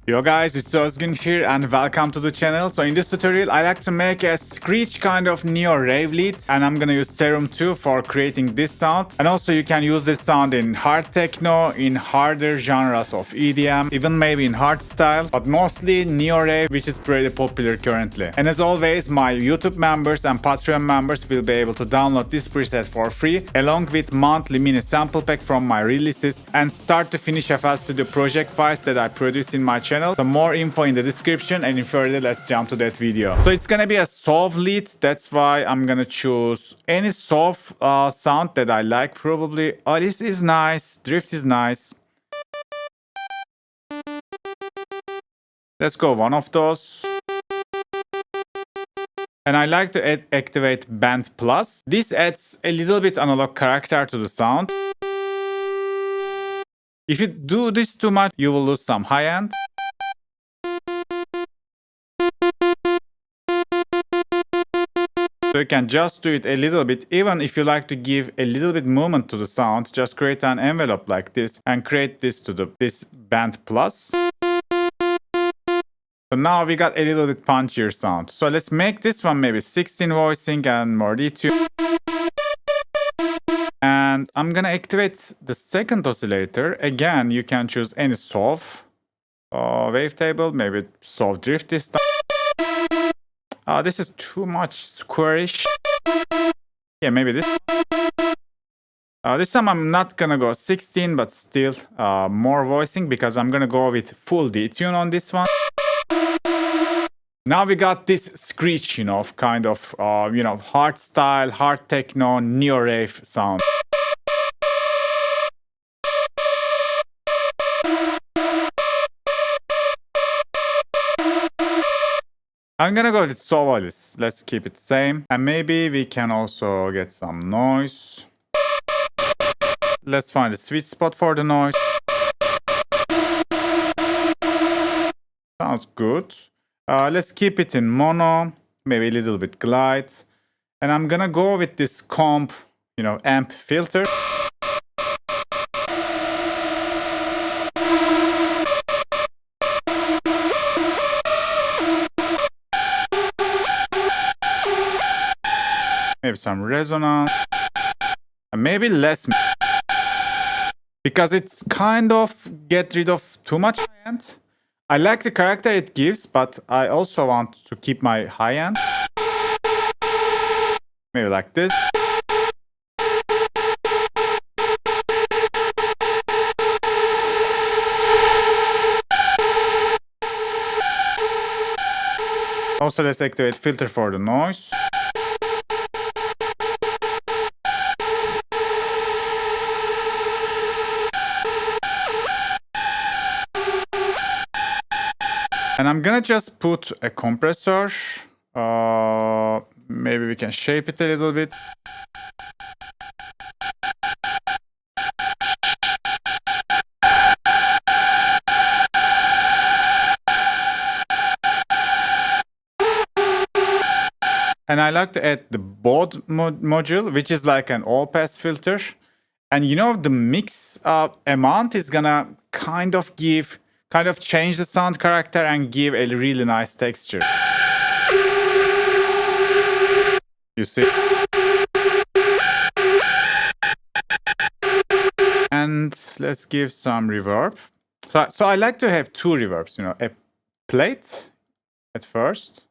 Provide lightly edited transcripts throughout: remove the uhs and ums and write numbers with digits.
Yo guys, it's Ozgun here and welcome to the channel. So in this tutorial I like to make a Screech kind of Neo Rave lead, and I'm gonna use Serum 2 for creating this sound. And also you can use this sound in hard techno, in harder genres of EDM, even maybe in hardstyle, but mostly Neo Rave, which is pretty popular currently. And as always, my YouTube members and Patreon members will be able to download this preset for free, along with monthly mini sample pack from my releases and start to finish FL Studio project files that I produce in my channel. So more info in the description, and further let's jump to that video. So it's gonna be a soft lead, that's why I'm gonna choose any soft sound that I like probably. Alice is nice, Drift is nice. Let's go one of those. And I like to activate Band Plus. This adds a little bit analog character to the sound. If you do this too much, you will lose some high end. So you can just do it a little bit. Even if you like to give a little bit movement to the sound, just create an envelope like this and create this to this Band Plus. So now we got a little bit punchier sound. So let's make this one maybe 16 voicing and more detune. And I'm gonna activate the second oscillator. Again, you can choose any soft wavetable, maybe soft drift this time. This is too much squarish. Yeah, maybe this. This time I'm not gonna go 16, but still more voicing, because I'm gonna go with full detune on this one. Now we got this Screech, kind of, hard style, hard techno, Neo Rave sound. I'm gonna go with Sovalis. Let's keep it same. And maybe we can also get some noise. Let's find a sweet spot for the noise. Sounds good. Let's keep it in mono, maybe a little bit glide. And I'm gonna go with this comp, amp filter. Maybe some resonance. And maybe less. Because it's kind of get rid of too much high end. I like the character it gives, but I also want to keep my high end. Maybe like this. Also, let's activate filter for the noise. And I'm gonna just put a compressor. Maybe we can shape it a little bit. And I like to add the baud module, which is like an all-pass filter. And the mix amount is gonna kind of change the sound character and give a really nice texture. You see? And let's give some reverb. So I like to have two reverbs, a plate at first.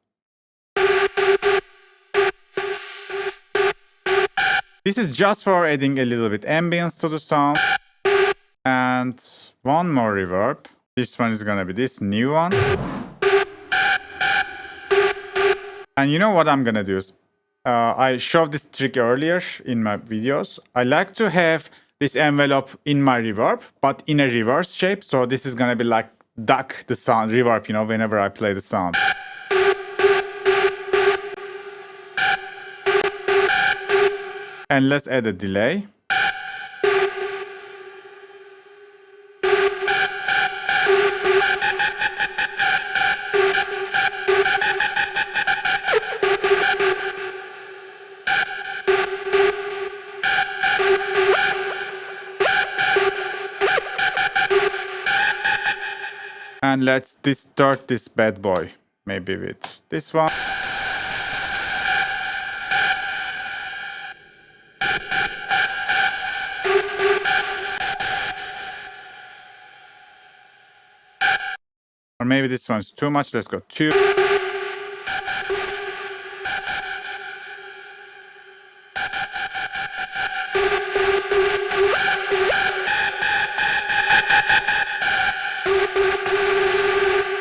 This is just for adding a little bit ambience to the sound. And one more reverb. This one is gonna be this new one. And you know what I'm gonna do is, I showed this trick earlier in my videos. I like to have this envelope in my reverb, but in a reverse shape. So this is gonna be like duck the sound reverb, whenever I play the sound. And let's add a delay. And let's distort this bad boy. Maybe with this one. Or maybe this one's too much. Let's go 2.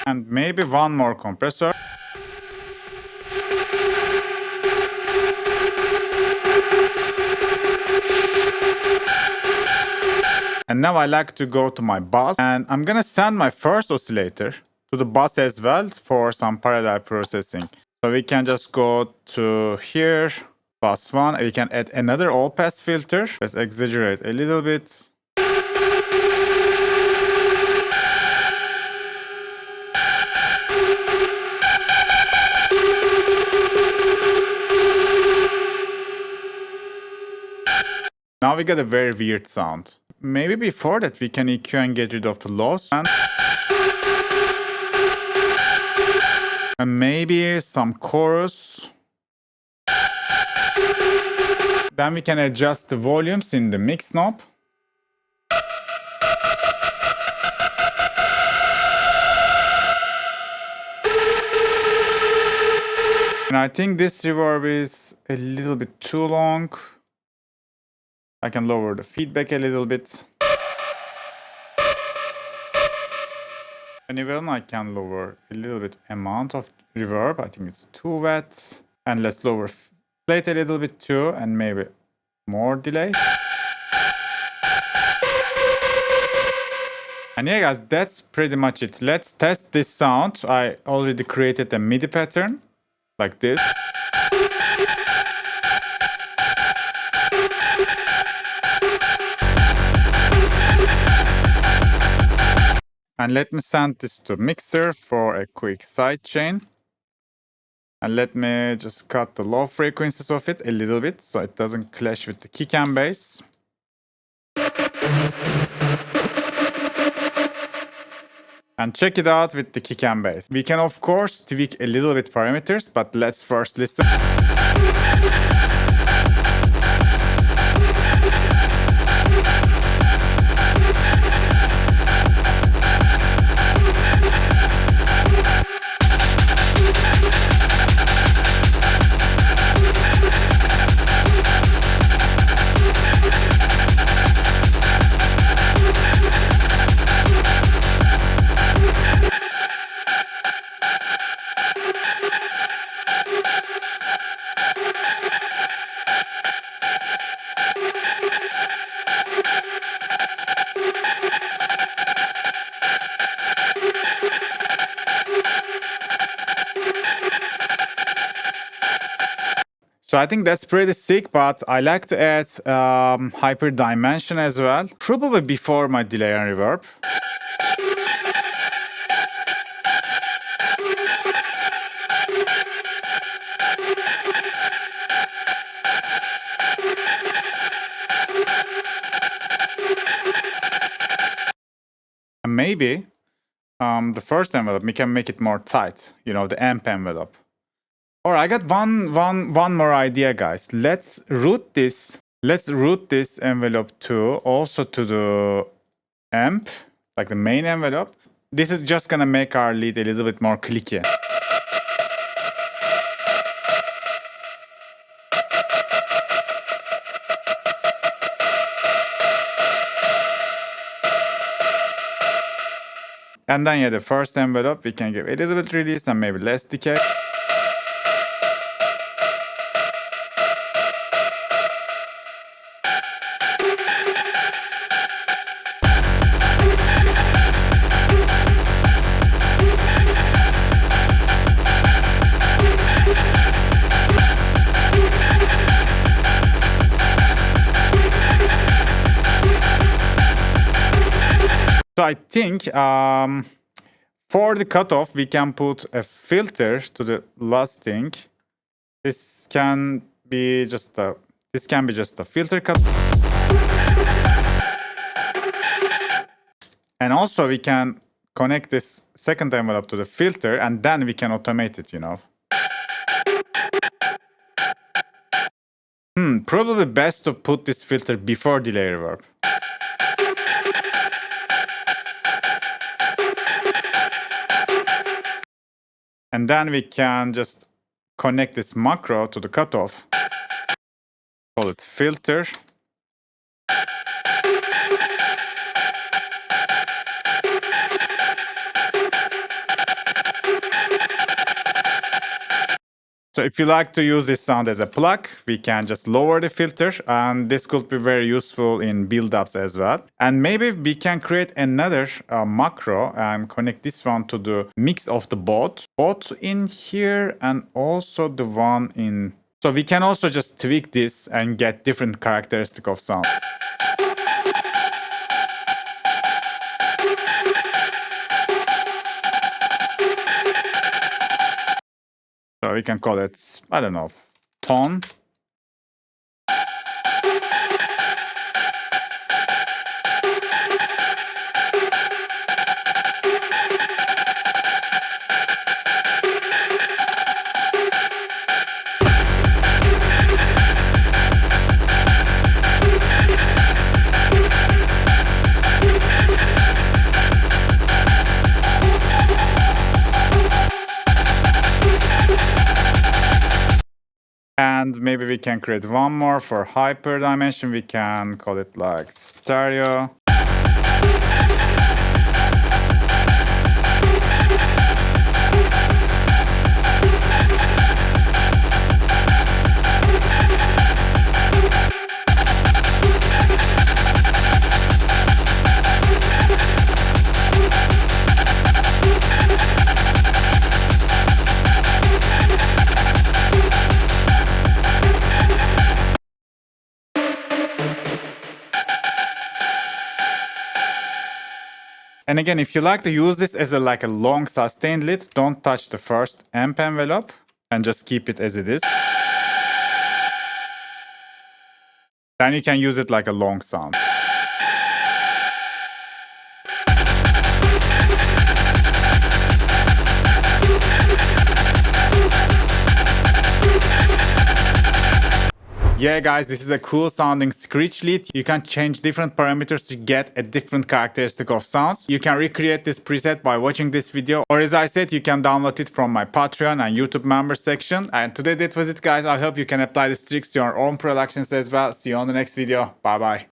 And maybe one more compressor. And now I like to go to my bass, and I'm gonna send my first oscillator to the bass as well for some parallel processing. So we can just go to here, bass 1, we can add another all pass filter. Let's exaggerate a little bit. Now we got a very weird sound. Maybe before that we can EQ and get rid of the lows. And maybe some chorus. Then we can adjust the volumes in the mix knob. And I think this reverb is a little bit too long. I can lower the feedback a little bit. And even I can lower a little bit amount of reverb. I think it's too wet. And let's lower plate a little bit too, and maybe more delay. And yeah guys, that's pretty much it. Let's test this sound. I already created a MIDI pattern like this. And let me send this to mixer for a quick sidechain. And let me just cut the low frequencies of it a little bit so it doesn't clash with the kick and bass. And check it out with the kick and bass. We can of course tweak a little bit parameters, but let's first listen. So I think that's pretty sick, but I like to add hyper dimension as well, probably before my delay and reverb. And maybe the first envelope, we can make it more tight, you know, the amp envelope. Or I got one more idea, guys. Let's route this envelope to also to the amp, like the main envelope. This is just gonna make our lead a little bit more clicky. And then yeah, the first envelope we can give a little bit release and maybe less decay. So I think for the cutoff, we can put a filter to the last thing. This can be just a filter cut. And also we can connect this second envelope to the filter, and then we can automate it, you know. Probably best to put this filter before delay reverb. And then we can just connect this macro to the cutoff. Call it filter. So if you like to use this sound as a plug, we can just lower the filter, and this could be very useful in build-ups as well. And maybe we can create another macro and connect this one to the mix of the both in here and also the one in... So we can also just tweak this and get different characteristic of sound. So we can call it, I don't know, tone. And maybe we can create one more for hyper dimension. We can call it like stereo. And again, if you like to use this as a long sustained lead, don't touch the first amp envelope and just keep it as it is. Then you can use it like a long sound. Yeah guys, this is a cool sounding Screech lead. You can change different parameters to get a different characteristic of sounds. You can recreate this preset by watching this video, or as I said, you can download it from my Patreon and YouTube member section. And today that was it guys. I hope you can apply these tricks to your own productions as well. See you on the next video. Bye bye.